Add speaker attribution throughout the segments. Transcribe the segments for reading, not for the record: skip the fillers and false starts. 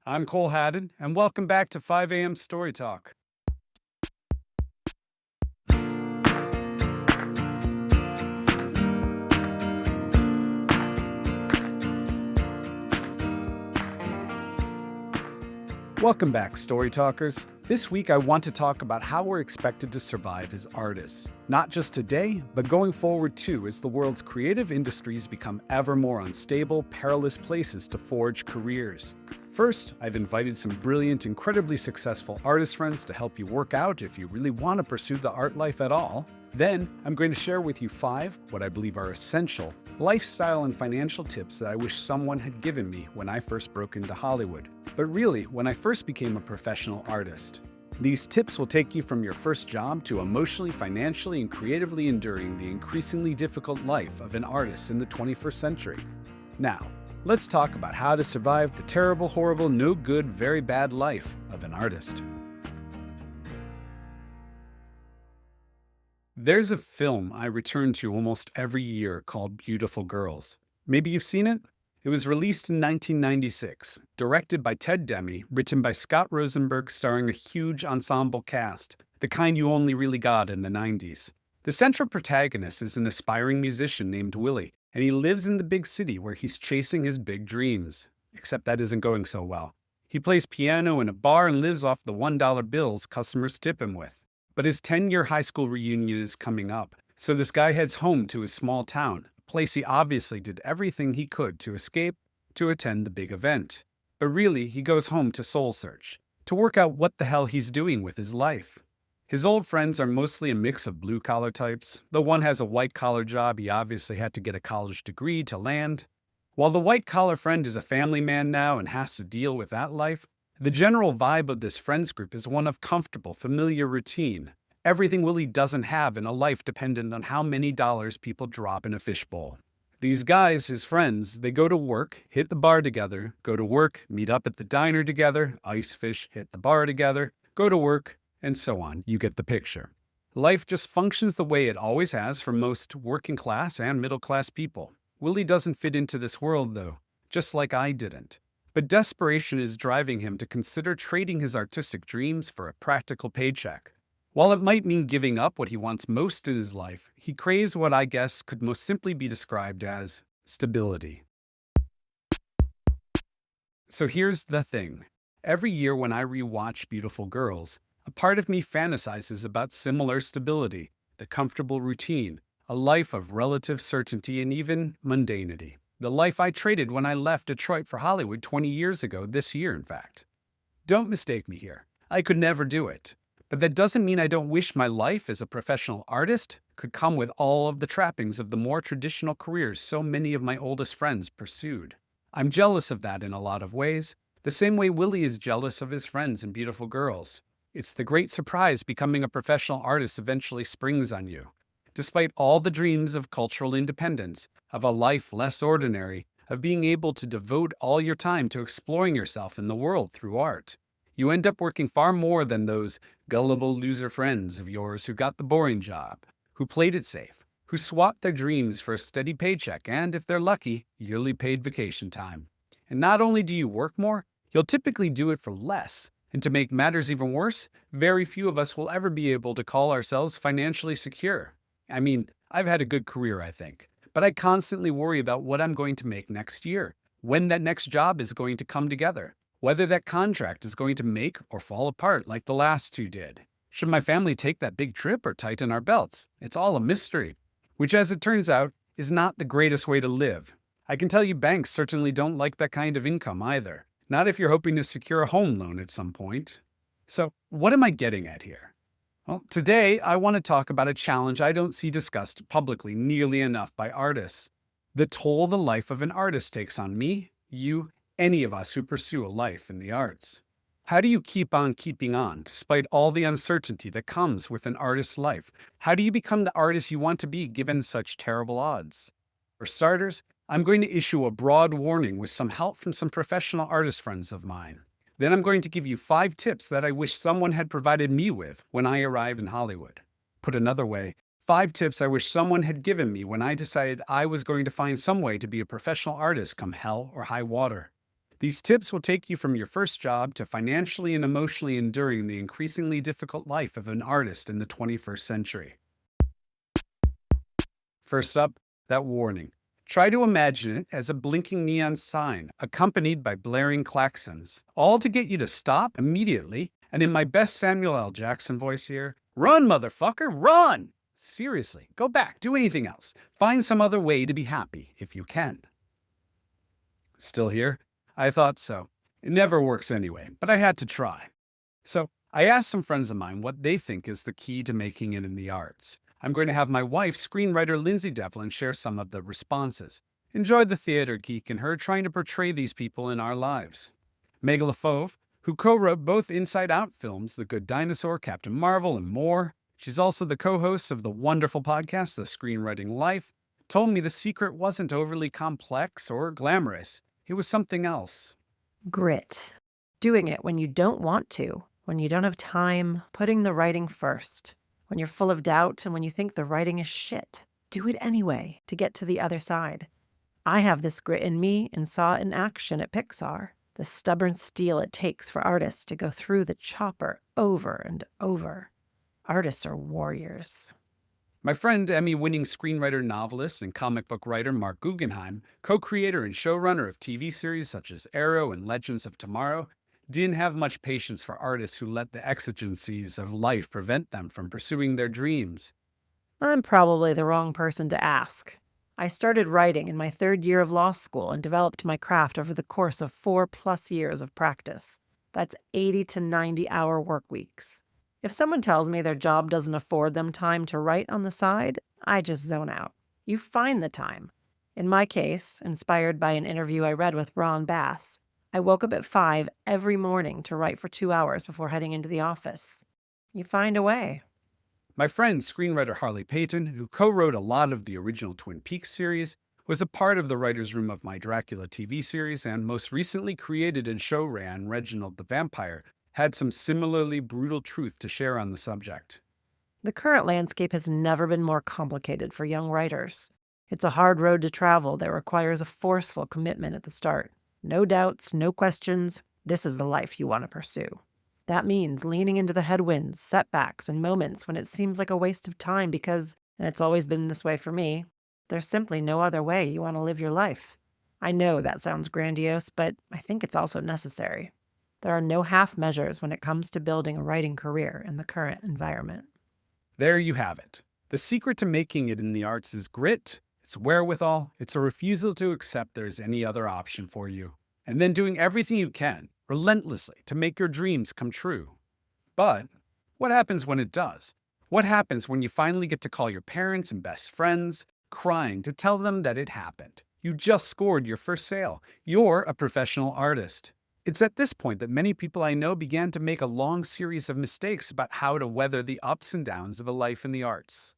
Speaker 1: I'm Cole Haddon, and welcome back to 5 a.m. Story Talk. Welcome back, Story Talkers. This week, I want to talk about how we're expected to survive as artists. Not just today, but going forward too, as the world's creative industries become ever more unstable, perilous places to forge careers. First, I've invited some brilliant, incredibly successful artist friends to help you work out if you really want to pursue the art life at all. Then, I'm going to share with you 5 what I believe are essential lifestyle and financial tips that I wish someone had given me when I first broke into Hollywood. But really, when I first became a professional artist. These tips will take you from your first job to emotionally, financially, and creatively enduring the increasingly difficult life of an artist in the 21st century. Now, let's talk about how to survive the terrible, horrible, no good, very bad life of an artist. There's a film I return to almost every year called Beautiful Girls. Maybe you've seen it? It was released in 1996, directed by Ted Demme, written by Scott Rosenberg, starring a huge ensemble cast, the kind you only really got in the 90s. The central protagonist is an aspiring musician named Willie, and he lives in the big city where he's chasing his big dreams. Except that isn't going so well. He plays piano in a bar and lives off the $1 bills customers tip him with. But his 10-year high school reunion is coming up, so this guy heads home to his small town, a place he obviously did everything he could to escape to attend the big event. But really, he goes home to soul search, to work out what the hell he's doing with his life. His old friends are mostly a mix of blue-collar types. The one has a white-collar job he obviously had to get a college degree to land. While the white-collar friend is a family man now and has to deal with that life, the general vibe of this friends group is one of comfortable, familiar routine. Everything Willie doesn't have in a life dependent on how many dollars people drop in a fishbowl. These guys, his friends, they go to work, hit the bar together, go to work, meet up at the diner together, ice fish, hit the bar together, go to work, and so on. You get the picture. Life just functions the way it always has for most working class and middle class people. Willie doesn't fit into this world, though, just like I didn't. But desperation is driving him to consider trading his artistic dreams for a practical paycheck. While it might mean giving up what he wants most in his life, he craves what I guess could most simply be described as stability. So here's the thing. Every year when I rewatch Beautiful Girls, a part of me fantasizes about similar stability, the comfortable routine, a life of relative certainty and even mundanity. The life I traded when I left Detroit for Hollywood 20 years ago, this year in fact. Don't mistake me here. I could never do it. But that doesn't mean I don't wish my life as a professional artist could come with all of the trappings of the more traditional careers so many of my oldest friends pursued. I'm jealous of that in a lot of ways, the same way Willie is jealous of his friends and Beautiful Girls. It's the great surprise becoming a professional artist eventually springs on you. Despite all the dreams of cultural independence, of a life less ordinary, of being able to devote all your time to exploring yourself in the world through art, you end up working far more than those gullible loser friends of yours who got the boring job, who played it safe, who swapped their dreams for a steady paycheck and, if they're lucky, yearly paid vacation time. And not only do you work more, you'll typically do it for less. And to make matters even worse, very few of us will ever be able to call ourselves financially secure. I mean, I've had a good career, I think, but I constantly worry about what I'm going to make next year, when that next job is going to come together, whether that contract is going to make or fall apart like the last two did. Should my family take that big trip or tighten our belts? It's all a mystery, which, as it turns out, is not the greatest way to live. I can tell you banks certainly don't like that kind of income either, not if you're hoping to secure a home loan at some point. So, what am I getting at here? Well, today I want to talk about a challenge I don't see discussed publicly nearly enough by artists. The toll the life of an artist takes on me, you, any of us who pursue a life in the arts. How do you keep on keeping on despite all the uncertainty that comes with an artist's life? How do you become the artist you want to be given such terrible odds? For starters, I'm going to issue a broad warning with some help from some professional artist friends of mine. Then I'm going to give you 5 tips that I wish someone had provided me with when I arrived in Hollywood. Put another way, 5 tips I wish someone had given me when I decided I was going to find some way to be a professional artist come hell or high water. These tips will take you from your first job to financially and emotionally enduring the increasingly difficult life of an artist in the 21st century. First up, that warning. Try to imagine it as a blinking neon sign, accompanied by blaring klaxons, all to get you to stop immediately, and in my best Samuel L. Jackson voice here, run, motherfucker, run! Seriously, go back, do anything else. Find some other way to be happy, if you can. Still here? I thought so. It never works anyway, but I had to try. So, I asked some friends of mine what they think is the key to making it in the arts. I'm going to have my wife, screenwriter Lindsay Devlin, share some of the responses. Enjoy the theater geek in her trying to portray these people in our lives. Meg LaFauve, who co-wrote both Inside Out films, The Good Dinosaur, Captain Marvel, and more. She's also the co-host of the wonderful podcast, The Screenwriting Life, told me the secret wasn't overly complex or glamorous. It was something else.
Speaker 2: Grit. Doing it when you don't want to, when you don't have time, putting the writing first. When you're full of doubt and when you think the writing is shit. Do it anyway to get to the other side. I have this grit in me and saw it in action at Pixar. The stubborn steel it takes for artists to go through the chopper over and over. Artists are warriors.
Speaker 1: My friend, Emmy-winning screenwriter, novelist, and comic book writer Mark Guggenheim, co-creator and showrunner of TV series such as Arrow and Legends of Tomorrow, didn't have much patience for artists who let the exigencies of life prevent them from pursuing their dreams.
Speaker 2: I'm probably the wrong person to ask. I started writing in my third year of law school and developed my craft over the course of 4+ years of practice. That's 80 to 90-hour work weeks. If someone tells me their job doesn't afford them time to write on the side, I just zone out. You find the time. In my case, inspired by an interview I read with Ron Bass, I woke up at 5 every morning to write for 2 hours before heading into the office. You find a way.
Speaker 1: My friend, screenwriter Harley Payton, who co-wrote a lot of the original Twin Peaks series, was a part of the writer's room of my Dracula TV series and most recently created and show-ran Reginald the Vampire, had some similarly brutal truth to share on the subject.
Speaker 2: The current landscape has never been more complicated for young writers. It's a hard road to travel that requires a forceful commitment at the start. No doubts, no questions. This is the life you want to pursue. That means leaning into the headwinds, setbacks, and moments when it seems like a waste of time because, and it's always been this way for me, there's simply no other way you want to live your life. I know that sounds grandiose, but I think it's also necessary. There are no half measures when it comes to building a writing career in the current environment.
Speaker 1: There you have it. The secret to making it in the arts is grit, it's wherewithal, it's a refusal to accept there's any other option for you, and then doing everything you can, relentlessly, to make your dreams come true. But what happens when it does? What happens when you finally get to call your parents and best friends, crying to tell them that it happened? You just scored your first sale. You're a professional artist. It's at this point that many people I know began to make a long series of mistakes about how to weather the ups and downs of a life in the arts.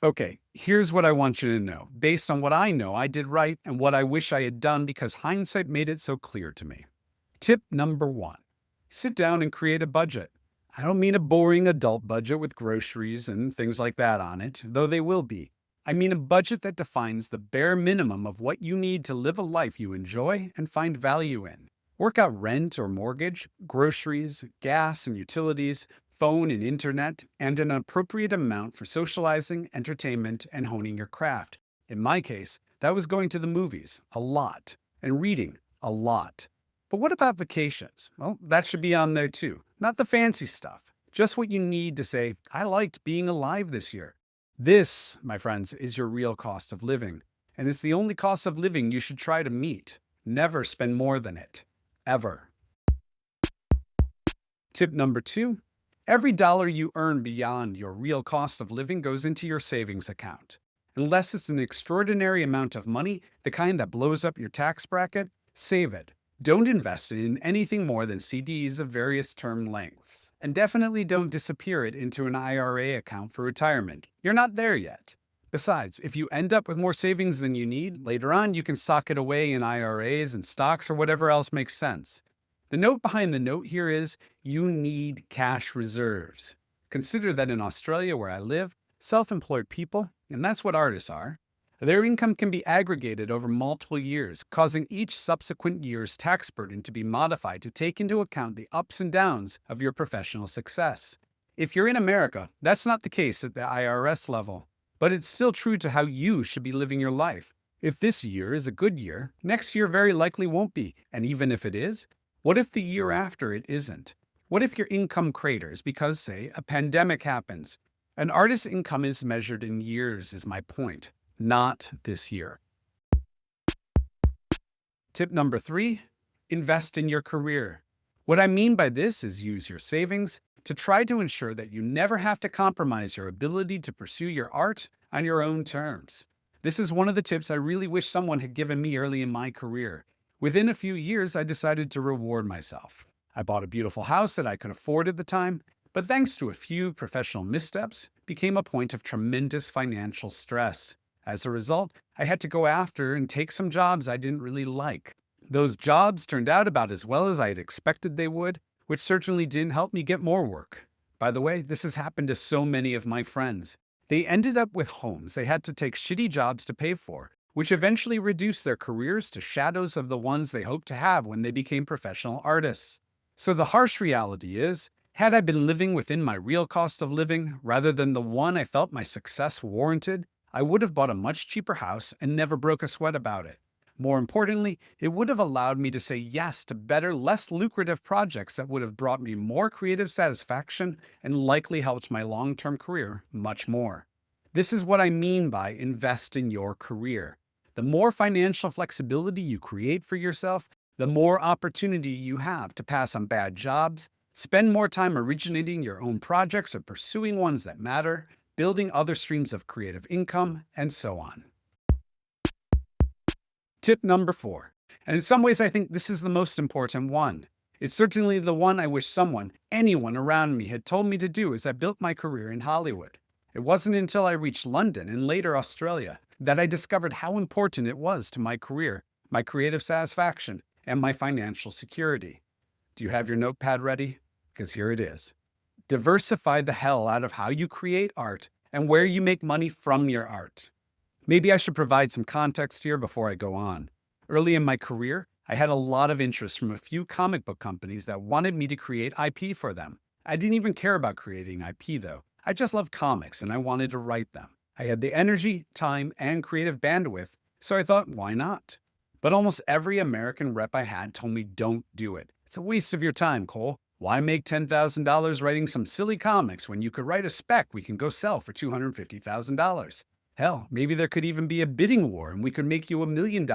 Speaker 1: Okay, here's what I want you to know. Based on what I know I did right and what I wish I had done because hindsight made it so clear to me. Tip number 1. Sit down and create a budget. I don't mean a boring adult budget with groceries and things like that on it, though they will be. I mean a budget that defines the bare minimum of what you need to live a life you enjoy and find value in. Work out rent or mortgage, groceries, gas and utilities, phone and internet, and an appropriate amount for socializing, entertainment, and honing your craft. In my case, that was going to the movies, a lot, and reading, a lot. But what about vacations? Well, that should be on there too. Not the fancy stuff, just what you need to say, I liked being alive this year. This, my friends, is your real cost of living, and it's the only cost of living you should try to meet. Never spend more than it. Ever. Tip number 2. Every dollar you earn beyond your real cost of living goes into your savings account. Unless it's an extraordinary amount of money, the kind that blows up your tax bracket, save it. Don't invest it in anything more than CDs of various term lengths. And definitely don't disappear it into an IRA account for retirement. You're not there yet. Besides, if you end up with more savings than you need, later on you can sock it away in IRAs and stocks or whatever else makes sense. The note behind the note here is you need cash reserves. Consider that in Australia, where I live, self-employed people, and that's what artists are Their income can be aggregated over multiple years, causing each subsequent year's tax burden to be modified to take into account the ups and downs of your professional success. If you're in America, that's not the case at the IRS level, but it's still true to how you should be living your life. If this year is a good year, next year very likely won't be, and even if it is, what if the year after it isn't? What if your income craters because, say, a pandemic happens? An artist's income is measured in years, is my point, not this year. Tip number 3, invest in your career. What I mean by this is use your savings to try to ensure that you never have to compromise your ability to pursue your art on your own terms. This is one of the tips I really wish someone had given me early in my career. Within a few years, I decided to reward myself. I bought a beautiful house that I could afford at the time, but thanks to a few professional missteps, became a point of tremendous financial stress. As a result, I had to go after and take some jobs I didn't really like. Those jobs turned out about as well as I had expected they would, which certainly didn't help me get more work. By the way, this has happened to so many of my friends. They ended up with homes they had to take shitty jobs to pay for, which eventually reduced their careers to shadows of the ones they hoped to have when they became professional artists. So the harsh reality is, had I been living within my real cost of living rather than the one I felt my success warranted, I would have bought a much cheaper house and never broke a sweat about it. More importantly, it would have allowed me to say yes to better, less lucrative projects that would have brought me more creative satisfaction and likely helped my long-term career much more. This is what I mean by invest in your career. The more financial flexibility you create for yourself, the more opportunity you have to pass on bad jobs, spend more time originating your own projects or pursuing ones that matter, building other streams of creative income, and so on. Tip number 4, and in some ways I think this is the most important one. It's certainly the one I wish someone, anyone around me had told me to do as I built my career in Hollywood. It wasn't until I reached London and later Australia that I discovered how important it was to my career, my creative satisfaction, and my financial security. Do you have your notepad ready? Because here it is. Diversify the hell out of how you create art and where you make money from your art. Maybe I should provide some context here before I go on. Early in my career, I had a lot of interest from a few comic book companies that wanted me to create IP for them. I didn't even care about creating IP though. I just loved comics and I wanted to write them. I had the energy, time, and creative bandwidth, so I thought, why not? But almost every American rep I had told me don't do it. It's a waste of your time, Cole. Why make $10,000 writing some silly comics when you could write a spec we can go sell for $250,000? Hell, maybe there could even be a bidding war and we could make you $1 million.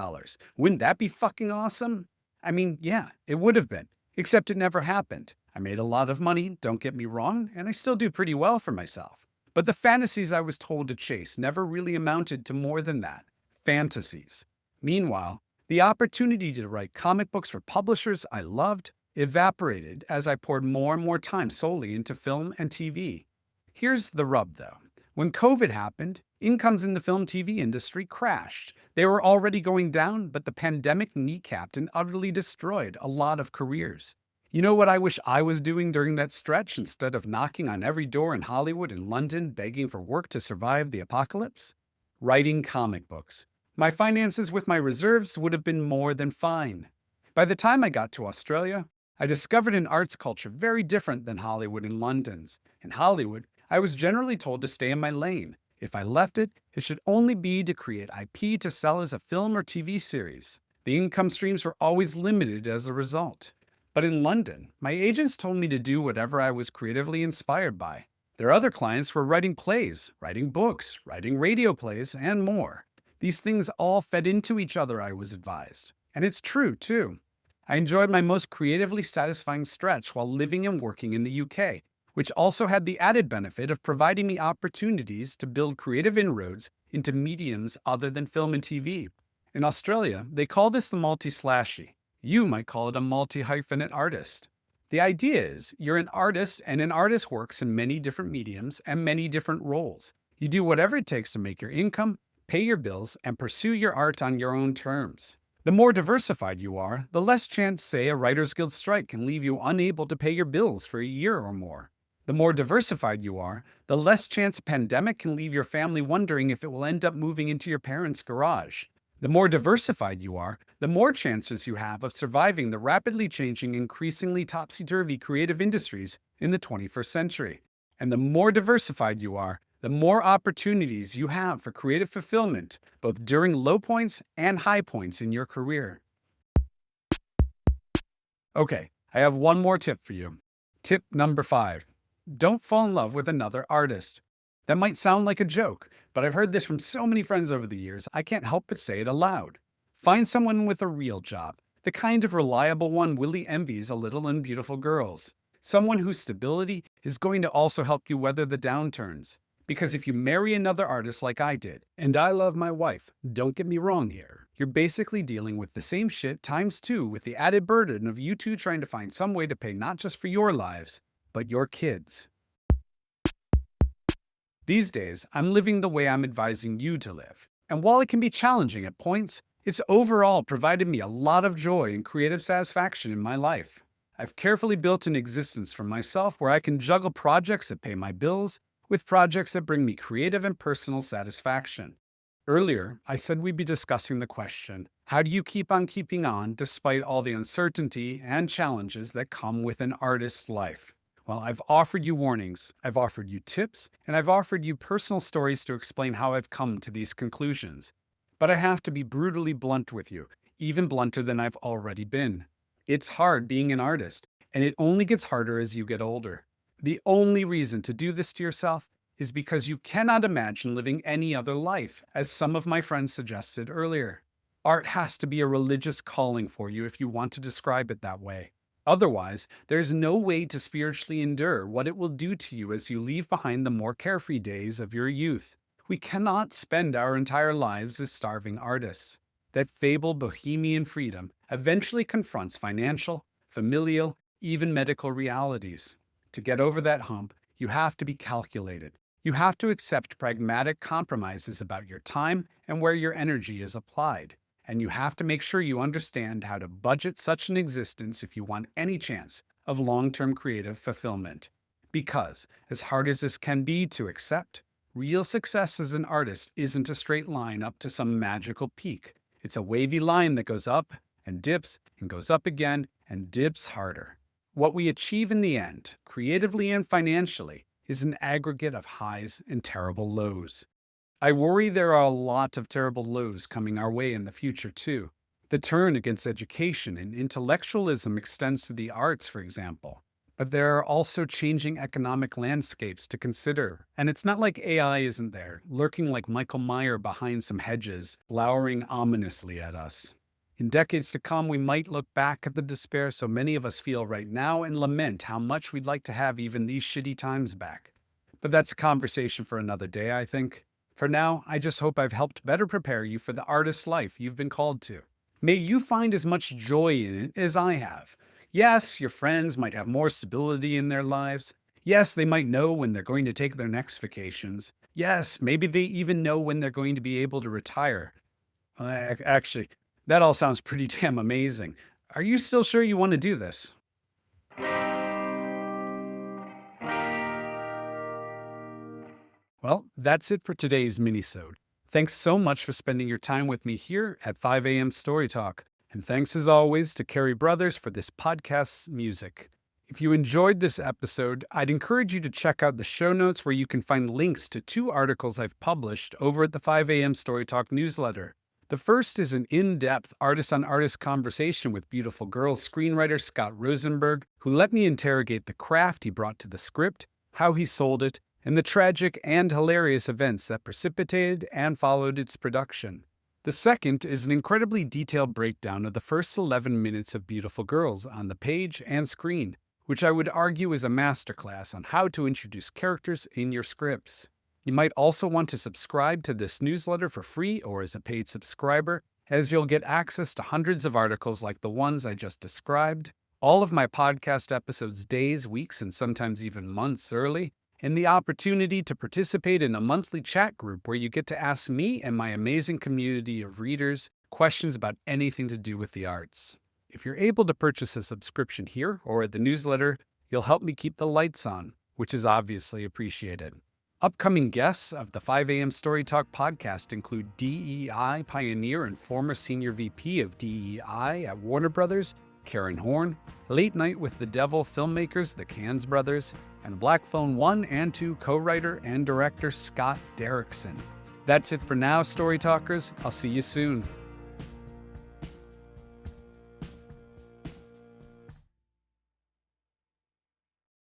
Speaker 1: Wouldn't that be fucking awesome? I mean, yeah, it would have been, except it never happened. I made a lot of money, don't get me wrong, and I still do pretty well for myself. But the fantasies I was told to chase never really amounted to more than that. Fantasies. Meanwhile, the opportunity to write comic books for publishers I loved evaporated as I poured more and more time solely into film and TV. Here's the rub, though. When COVID happened, incomes in the film TV industry crashed. They were already going down, but the pandemic kneecapped and utterly destroyed a lot of careers. You know what I wish I was doing during that stretch instead of knocking on every door in Hollywood and London begging for work to survive the apocalypse? Writing comic books. My finances with my reserves would have been more than fine. By the time I got to Australia, I discovered an arts culture very different than Hollywood and London's. In Hollywood, I was generally told to stay in my lane. If I left it, it should only be to create IP to sell as a film or TV series. The income streams were always limited as a result. But in London, my agents told me to do whatever I was creatively inspired by. Their other clients were writing plays, writing books, writing radio plays, and more. These things all fed into each other, I was advised. And it's true, too. I enjoyed my most creatively satisfying stretch while living and working in the UK, which also had the added benefit of providing me opportunities to build creative inroads into mediums other than film and TV. In Australia, they call this the multi-slashy. You might call it a multi-hyphenate artist. The idea is you're an artist and an artist works in many different mediums and many different roles. You do whatever it takes to make your income, pay your bills, and pursue your art on your own terms. The more diversified you are, the less chance, say, a Writers Guild strike can leave you unable to pay your bills for a year or more. The more diversified you are, the less chance a pandemic can leave your family wondering if it will end up moving into your parents' garage. The more diversified you are, the more chances you have of surviving the rapidly changing, increasingly topsy-turvy creative industries in the 21st century. And the more diversified you are, the more opportunities you have for creative fulfillment, both during low points and high points in your career. Okay, I have one more tip for you. Tip number 5. Don't fall in love with another artist. That might sound like a joke, but I've heard this from so many friends over the years, I can't help but say it aloud. Find someone with a real job, the kind of reliable one Willie envies a little in beautiful girls. Someone whose stability is going to also help you weather the downturns. Because if you marry another artist like I did, and I love my wife, don't get me wrong here, you're basically dealing with the same shit times 2 with the added burden of you two trying to find some way to pay not just for your lives, but your kids. These days, I'm living the way I'm advising you to live. And while it can be challenging at points, it's overall provided me a lot of joy and creative satisfaction in my life. I've carefully built an existence for myself where I can juggle projects that pay my bills with projects that bring me creative and personal satisfaction. Earlier, I said we'd be discussing the question, how do you keep on keeping on despite all the uncertainty and challenges that come with an artist's life? Well, I've offered you warnings, I've offered you tips, and I've offered you personal stories to explain how I've come to these conclusions. But I have to be brutally blunt with you, even blunter than I've already been. It's hard being an artist, and it only gets harder as you get older. The only reason to do this to yourself is because you cannot imagine living any other life, as some of my friends suggested earlier. Art has to be a religious calling for you if you want to describe it that way. Otherwise, there's no way to spiritually endure what it will do to you as you leave behind the more carefree days of your youth. We cannot spend our entire lives as starving artists. That fabled bohemian freedom eventually confronts financial, familial, even medical realities. To get over that hump, you have to be calculated. You have to accept pragmatic compromises about your time and where your energy is applied. And you have to make sure you understand how to budget such an existence if you want any chance of long-term creative fulfillment. Because, as hard as this can be to accept, real success as an artist isn't a straight line up to some magical peak. It's a wavy line that goes up and dips and goes up again and dips harder. What we achieve in the end, creatively and financially, is an aggregate of highs and terrible lows. I worry there are a lot of terrible lows coming our way in the future, too. The turn against education and intellectualism extends to the arts, for example. But there are also changing economic landscapes to consider. And it's not like AI isn't there, lurking like Michael Meyer behind some hedges, glowering ominously at us. In decades to come, we might look back at the despair so many of us feel right now and lament how much we'd like to have even these shitty times back. But that's a conversation for another day, I think. For now, I just hope I've helped better prepare you for the artist's life you've been called to. May you find as much joy in it as I have. Yes, your friends might have more stability in their lives. Yes, they might know when they're going to take their next vacations. Yes, maybe they even know when they're going to be able to retire. Actually, that all sounds pretty damn amazing. Are you still sure you want to do this? Well, that's it for today's minisode. Thanks so much for spending your time with me here at 5 a.m. Story Talk. And thanks as always to Carrie Brothers for this podcast's music. If you enjoyed this episode, I'd encourage you to check out the show notes where you can find links to 2 articles I've published over at the 5 a.m. Story Talk newsletter. The first is an in-depth artist-on-artist conversation with beautiful girl screenwriter Scott Rosenberg, who let me interrogate the craft he brought to the script, how he sold it, and the tragic and hilarious events that precipitated and followed its production. The second is an incredibly detailed breakdown of the first 11 minutes of Beautiful Girls on the page and screen, which I would argue is a masterclass on how to introduce characters in your scripts. You might also want to subscribe to this newsletter for free or as a paid subscriber, as you'll get access to hundreds of articles like the ones I just described, all of my podcast episodes days, weeks, and sometimes even months early, and the opportunity to participate in a monthly chat group where you get to ask me and my amazing community of readers questions about anything to do with the arts. If you're able to purchase a subscription here or at the newsletter, you'll help me keep the lights on. which is obviously appreciated. Upcoming guests of the 5 a.m. Story Talk podcast include DEI pioneer and former senior VP of DEI at Warner Brothers, Karen Horn, Late Night with the Devil filmmakers, the Cans Brothers, and Black Phone 1 and 2 co-writer and director Scott Derrickson. That's it for now, Story Talkers. I'll see you soon.